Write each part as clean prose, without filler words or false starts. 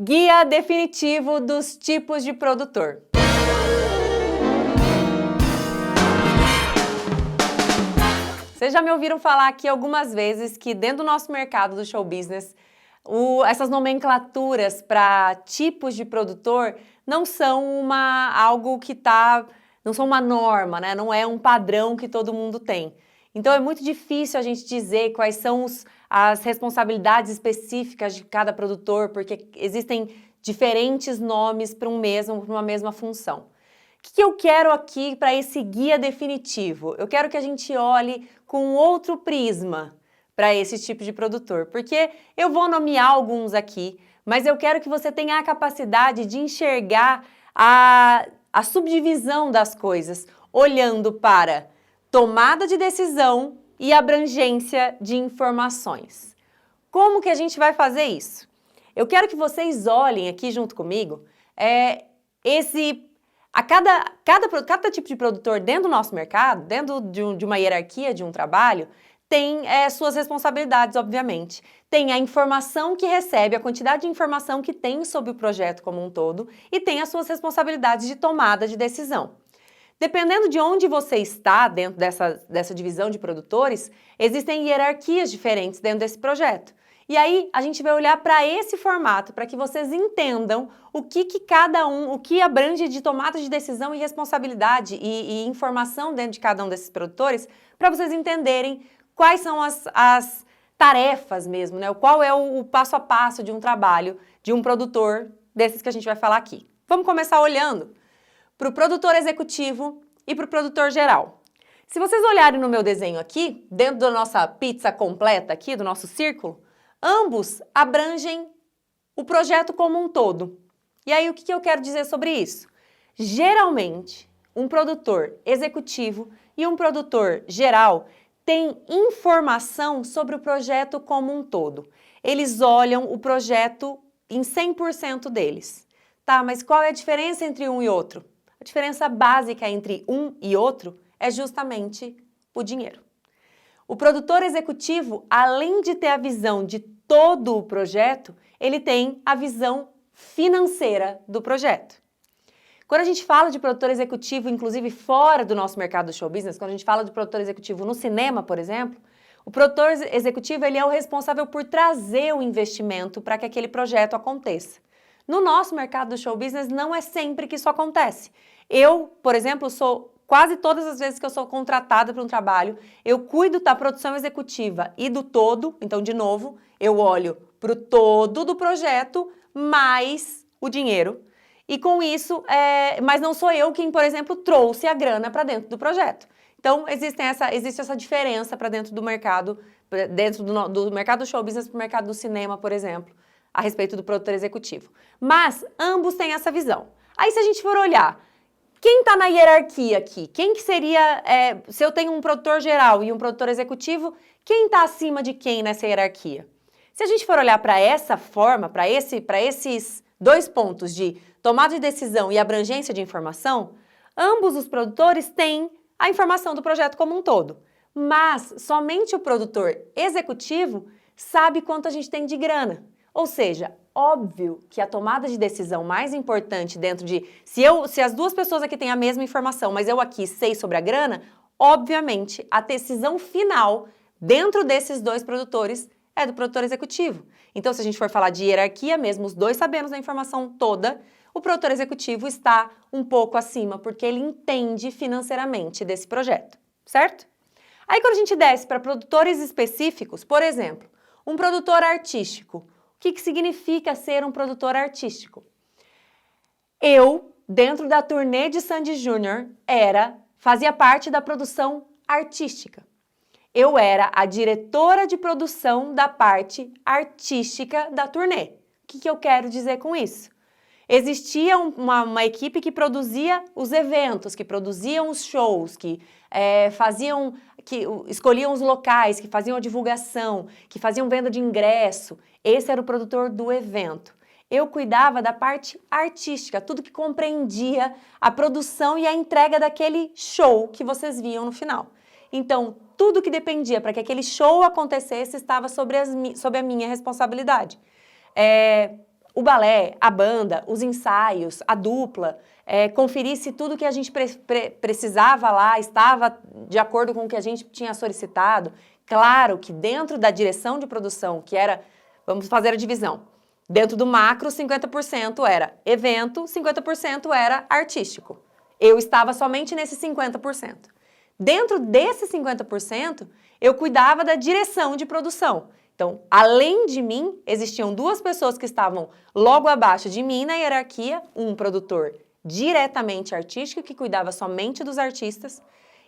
Guia definitivo dos tipos de produtor. Vocês já me ouviram falar aqui algumas vezes que dentro do nosso mercado do show business, essas nomenclaturas para tipos de produtor não são não são uma norma, né? Não é um padrão que todo mundo tem. Então é muito difícil a gente dizer quais são as responsabilidades específicas de cada produtor, porque existem diferentes nomes para uma mesma função. O que eu quero aqui para esse guia definitivo? Eu quero que a gente olhe com outro prisma para esse tipo de produtor, porque eu vou nomear alguns aqui, mas eu quero que você tenha a capacidade de enxergar a subdivisão das coisas, olhando para tomada de decisão e abrangência de informações. Como que a gente vai fazer isso? Eu quero que vocês olhem aqui junto comigo cada tipo de produtor dentro do nosso mercado, dentro de uma hierarquia de um trabalho, tem suas responsabilidades, obviamente. Tem a informação que recebe, a quantidade de informação que tem sobre o projeto como um todo e tem as suas responsabilidades de tomada de decisão. Dependendo de onde você está dentro dessa divisão de produtores, existem hierarquias diferentes dentro desse projeto. E aí a gente vai olhar para esse formato, para que vocês entendam o que abrange de tomada de decisão e responsabilidade e informação dentro de cada um desses produtores, para vocês entenderem quais são as tarefas mesmo, né? Qual é o passo a passo de um trabalho de um produtor desses que a gente vai falar aqui. Vamos começar olhando para o produtor executivo e para o produtor geral. Se vocês olharem no meu desenho aqui, dentro da nossa pizza completa aqui, do nosso círculo, ambos abrangem o projeto como um todo. E aí, o que eu quero dizer sobre isso? Geralmente, um produtor executivo e um produtor geral têm informação sobre o projeto como um todo. Eles olham o projeto em 100% deles. Tá, mas qual é a diferença entre um e outro? A diferença básica entre um e outro é justamente o dinheiro. O produtor executivo, além de ter a visão de todo o projeto, ele tem a visão financeira do projeto. Quando a gente fala de produtor executivo, inclusive fora do nosso mercado do show business, quando a gente fala de produtor executivo no cinema, por exemplo, o produtor executivo ele é o responsável por trazer o investimento para que aquele projeto aconteça. No nosso mercado do show business, não é sempre que isso acontece. Eu, por exemplo, quase todas as vezes que eu sou contratada para um trabalho, eu cuido da produção executiva e do todo, então, de novo, eu olho para o todo do projeto, mais o dinheiro. E com isso, mas não sou eu quem, por exemplo, trouxe a grana para dentro do projeto. Então, existe essa diferença para dentro do mercado, do mercado do show business para o mercado do cinema, por exemplo, a respeito do produtor executivo. Mas ambos têm essa visão. Aí, se a gente for olhar, quem está na hierarquia aqui? Quem que seria, se eu tenho um produtor geral e um produtor executivo, quem está acima de quem nessa hierarquia? Se a gente for olhar para essa forma, para esses dois pontos de tomada de decisão e abrangência de informação, ambos os produtores têm a informação do projeto como um todo. Mas somente o produtor executivo sabe quanto a gente tem de grana. Ou seja, óbvio que a tomada de decisão mais importante dentro de... Se as duas pessoas aqui têm a mesma informação, mas eu aqui sei sobre a grana, obviamente a decisão final dentro desses dois produtores é do produtor executivo. Então, se a gente for falar de hierarquia mesmo, os dois sabemos da informação toda, o produtor executivo está um pouco acima, porque ele entende financeiramente desse projeto, certo? Aí, quando a gente desce para produtores específicos, por exemplo, um produtor artístico, o que significa ser um produtor artístico? Eu, dentro da turnê de Sandy Júnior, fazia parte da produção artística. Eu era a diretora de produção da parte artística da turnê. O que eu quero dizer com isso? Existia uma equipe que produzia os eventos, que produziam os shows, que escolhiam os locais, que faziam a divulgação, que faziam venda de ingresso. Esse era o produtor do evento. Eu cuidava da parte artística, tudo que compreendia a produção e a entrega daquele show que vocês viam no final. Então, tudo que dependia para que aquele show acontecesse estava sob a minha responsabilidade. o balé, a banda, os ensaios, a dupla, conferir se tudo que a gente precisava lá estava de acordo com o que a gente tinha solicitado. Claro que dentro da direção de produção, que era, vamos fazer a divisão, dentro do macro, 50% era evento, 50% era artístico. Eu estava somente nesse 50%. Dentro desse 50%, eu cuidava da direção de produção. Então, além de mim, existiam duas pessoas que estavam logo abaixo de mim na hierarquia, um produtor diretamente artístico, que cuidava somente dos artistas,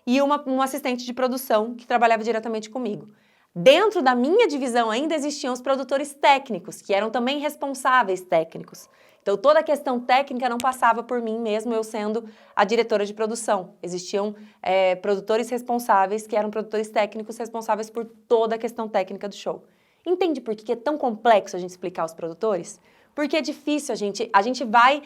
e um assistente de produção que trabalhava diretamente comigo. Dentro da minha divisão ainda existiam os produtores técnicos, que eram também responsáveis técnicos. Então, toda a questão técnica não passava por mim mesmo, eu sendo a diretora de produção. Existiam produtores responsáveis, que eram produtores técnicos responsáveis por toda a questão técnica do show. Entende por que é tão complexo a gente explicar os produtores? Porque é difícil, a gente vai...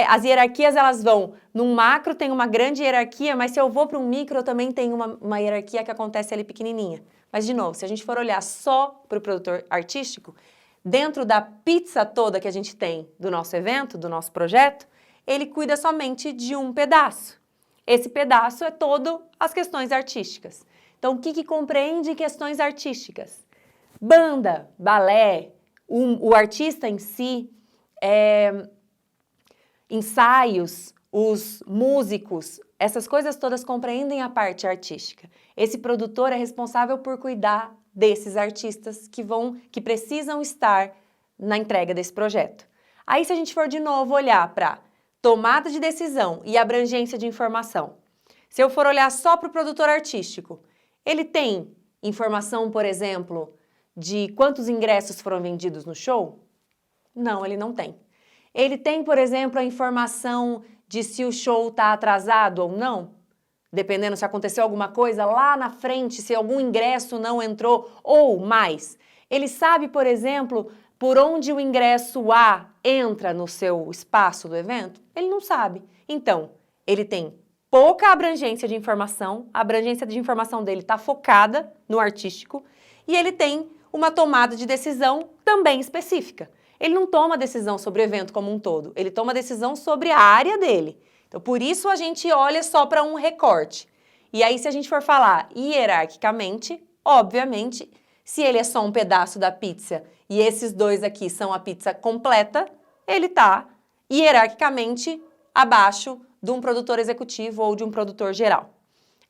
as hierarquias, elas vão... Num macro tem uma grande hierarquia, mas se eu vou para um micro, eu também tenho uma hierarquia que acontece ali pequenininha. Mas, de novo, se a gente for olhar só para o produtor artístico, dentro da pizza toda que a gente tem do nosso evento, do nosso projeto, ele cuida somente de um pedaço. Esse pedaço é todo as questões artísticas. Então, o que compreende questões artísticas? Banda, balé, o artista em si, ensaios, os músicos, essas coisas todas compreendem a parte artística. Esse produtor é responsável por cuidar desses artistas que precisam estar na entrega desse projeto. Aí, se a gente for de novo olhar para tomada de decisão e abrangência de informação, se eu for olhar só para o produtor artístico, ele tem informação, por exemplo, de quantos ingressos foram vendidos no show? Não, ele não tem. Ele tem, por exemplo, a informação de se o show está atrasado ou não? Dependendo se aconteceu alguma coisa lá na frente, se algum ingresso não entrou ou mais. Ele sabe, por exemplo, por onde o ingresso A entra no seu espaço do evento? Ele não sabe. Então, ele tem pouca abrangência de informação, a abrangência de informação dele está focada no artístico e ele tem uma tomada de decisão também específica. Ele não toma decisão sobre o evento como um todo, ele toma decisão sobre a área dele. Então, por isso a gente olha só para um recorte. E aí, se a gente for falar hierarquicamente, obviamente, se ele é só um pedaço da pizza e esses dois aqui são a pizza completa, ele está hierarquicamente abaixo de um produtor executivo ou de um produtor geral.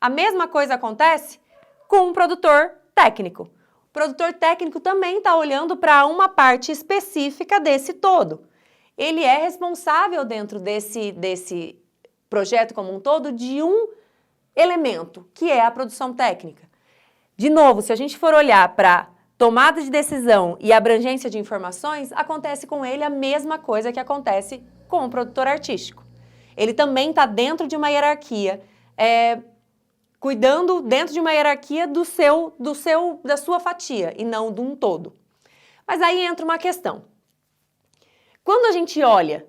A mesma coisa acontece com um produtor técnico. O produtor técnico também está olhando para uma parte específica desse todo. Ele é responsável dentro desse projeto como um todo de um elemento, que é a produção técnica. De novo, se a gente for olhar para tomada de decisão e abrangência de informações, acontece com ele a mesma coisa que acontece com o produtor artístico. Ele também está dentro de uma hierarquia, cuidando dentro de uma hierarquia da sua fatia e não de um todo. Mas aí entra uma questão. Quando a gente olha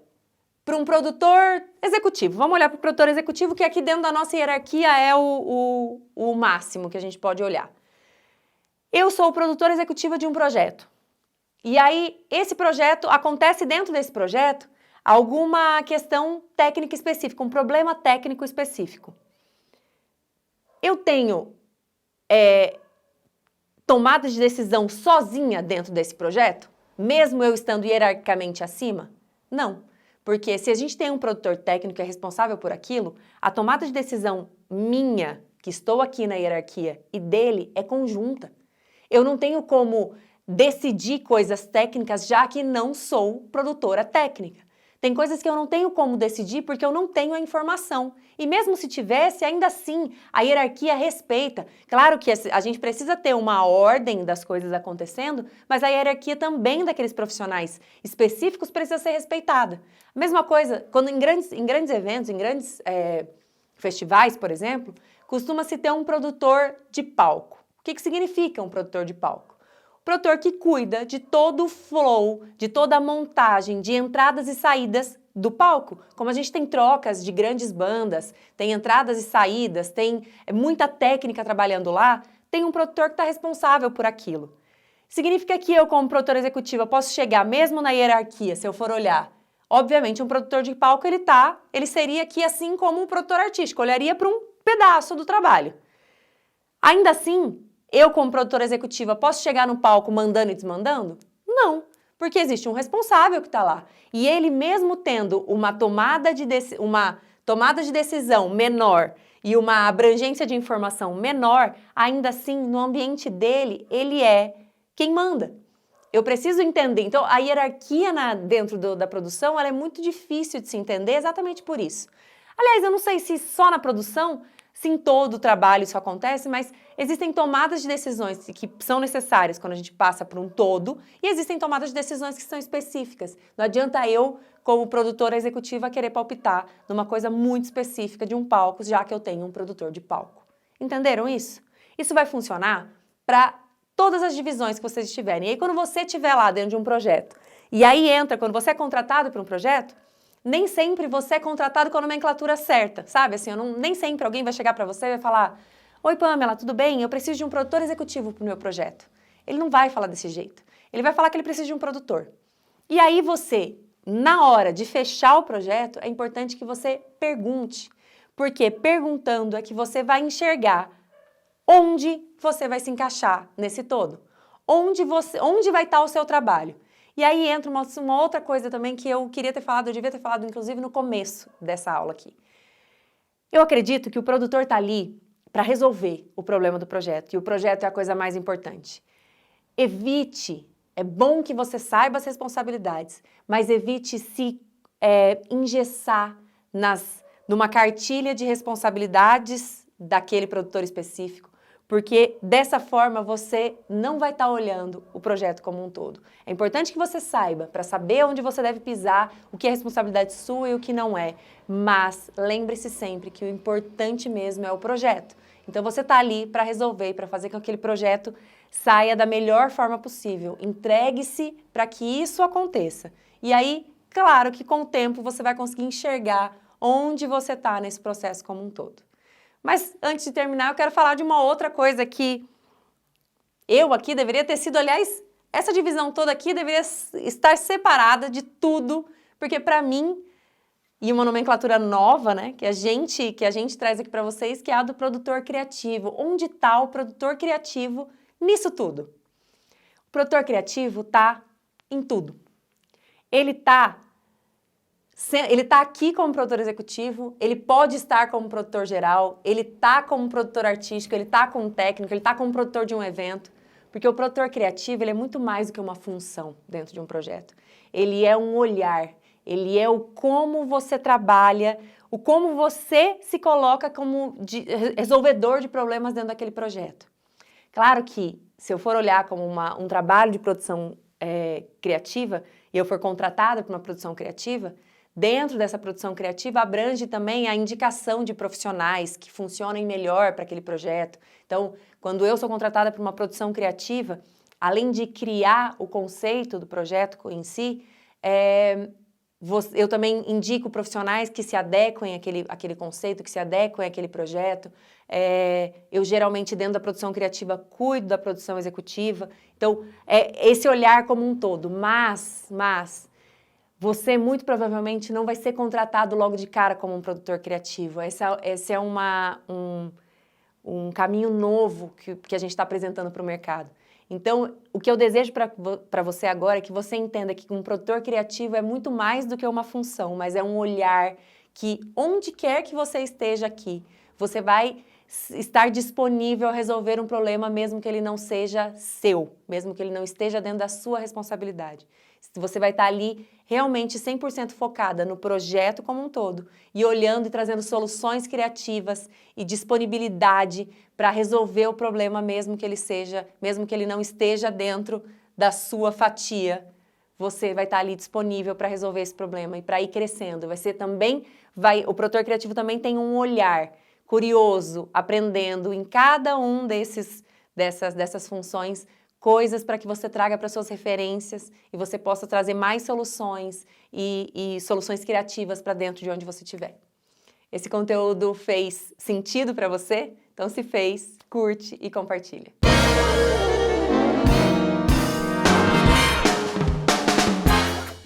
para um produtor executivo, vamos olhar para o produtor executivo, que aqui dentro da nossa hierarquia é o máximo que a gente pode olhar. Eu sou o produtor executivo de um projeto. E aí, esse projeto, acontece dentro desse projeto alguma questão técnica específica, um problema técnico específico. Eu tenho tomada de decisão sozinha dentro desse projeto, mesmo eu estando hierarquicamente acima? Não. Porque se a gente tem um produtor técnico que é responsável por aquilo, a tomada de decisão minha, que estou aqui na hierarquia, e dele é conjunta. Eu não tenho como decidir coisas técnicas, já que não sou produtora técnica. Tem coisas que eu não tenho como decidir porque eu não tenho a informação. E mesmo se tivesse, ainda assim, a hierarquia respeita. Claro que a gente precisa ter uma ordem das coisas acontecendo, mas a hierarquia também daqueles profissionais específicos precisa ser respeitada. A mesma coisa, quando em grandes eventos, em grandes festivais, por exemplo, costuma-se ter um produtor de palco. O que significa um produtor de palco? O produtor que cuida de todo o flow, de toda a montagem, de entradas e saídas do palco. Como a gente tem trocas de grandes bandas, tem entradas e saídas, tem muita técnica trabalhando lá, tem um produtor que está responsável por aquilo. Significa que eu, como produtora executiva, posso chegar mesmo na hierarquia, se eu for olhar. Obviamente, um produtor de palco, ele seria aqui assim como um produtor artístico, olharia para um pedaço do trabalho. Ainda assim, eu, como produtora executiva, posso chegar no palco mandando e desmandando? Não, porque existe um responsável que está lá. E ele, mesmo tendo uma tomada de decisão menor e uma abrangência de informação menor, ainda assim, no ambiente dele, ele é quem manda. Eu preciso entender. Então, a hierarquia dentro da produção, ela é muito difícil de se entender exatamente por isso. Aliás, eu não sei se só na produção, se em todo o trabalho isso acontece, mas existem tomadas de decisões que são necessárias quando a gente passa por um todo e existem tomadas de decisões que são específicas. Não adianta eu, como produtora executiva, querer palpitar numa coisa muito específica de um palco, já que eu tenho um produtor de palco. Entenderam isso? Isso vai funcionar para todas as divisões que vocês estiverem. E aí, quando você estiver lá dentro de um projeto, e aí quando você é contratado para um projeto, nem sempre você é contratado com a nomenclatura certa, sabe? Assim, nem sempre alguém vai chegar para você e vai falar: oi, Pamela, tudo bem? Eu preciso de um produtor executivo para o meu projeto. Ele não vai falar desse jeito. Ele vai falar que ele precisa de um produtor. E aí você, na hora de fechar o projeto, é importante que você pergunte. Porque perguntando é que você vai enxergar onde você vai se encaixar nesse todo. Onde vai estar o seu trabalho. E aí entra uma outra coisa também que eu queria ter falado, eu devia ter falado inclusive no começo dessa aula aqui. Eu acredito que o produtor está ali para resolver o problema do projeto, e o projeto é a coisa mais importante. É bom que você saiba as responsabilidades, mas evite se engessar numa cartilha de responsabilidades daquele produtor específico, porque dessa forma você não vai estar olhando o projeto como um todo. É importante que você saiba, para saber onde você deve pisar, o que é responsabilidade sua e o que não é. Mas lembre-se sempre que o importante mesmo é o projeto. Então você está ali para resolver e para fazer com que aquele projeto saia da melhor forma possível. Entregue-se para que isso aconteça. E aí, claro que com o tempo você vai conseguir enxergar onde você está nesse processo como um todo. Mas antes de terminar, eu quero falar de uma outra coisa que eu aqui deveria ter sido, aliás, essa divisão toda aqui deveria estar separada de tudo, porque para mim, e uma nomenclatura nova, né, que a gente traz aqui para vocês, que é a do produtor criativo. Onde está o produtor criativo nisso tudo? O produtor criativo está em tudo. Ele está aqui como produtor executivo, ele pode estar como produtor geral, ele está como produtor artístico, ele está como técnico, ele está como produtor de um evento, porque o produtor criativo ele é muito mais do que uma função dentro de um projeto. Ele é um olhar, ele é o como você trabalha, o como você se coloca como resolvedor de problemas dentro daquele projeto. Claro que, se eu for olhar como um trabalho de produção criativa, e eu for contratada para uma produção criativa, dentro dessa produção criativa abrange também a indicação de profissionais que funcionem melhor para aquele projeto. Então, quando eu sou contratada para uma produção criativa, além de criar o conceito do projeto em si, eu também indico profissionais que se adequem àquele conceito, que se adequem àquele projeto. Eu geralmente, dentro da produção criativa, cuido da produção executiva. Então, esse olhar como um todo. Mas você muito provavelmente não vai ser contratado logo de cara como um produtor criativo. Esse é um caminho novo que a gente está apresentando para o mercado. Então, o que eu desejo para você agora é que você entenda que um produtor criativo é muito mais do que uma função, mas é um olhar que, onde quer que você esteja aqui, você vai estar disponível a resolver um problema mesmo que ele não seja seu, mesmo que ele não esteja dentro da sua responsabilidade. Você vai estar ali realmente 100% focada no projeto como um todo e olhando e trazendo soluções criativas e disponibilidade para resolver o problema mesmo que ele não esteja dentro da sua fatia. Você vai estar ali disponível para resolver esse problema e para ir crescendo. O produtor criativo também tem um olhar curioso, aprendendo em cada um dessas funções coisas para que você traga para suas referências e você possa trazer mais soluções e soluções criativas para dentro de onde você estiver. Esse conteúdo fez sentido para você? Então, se fez, curte e compartilha.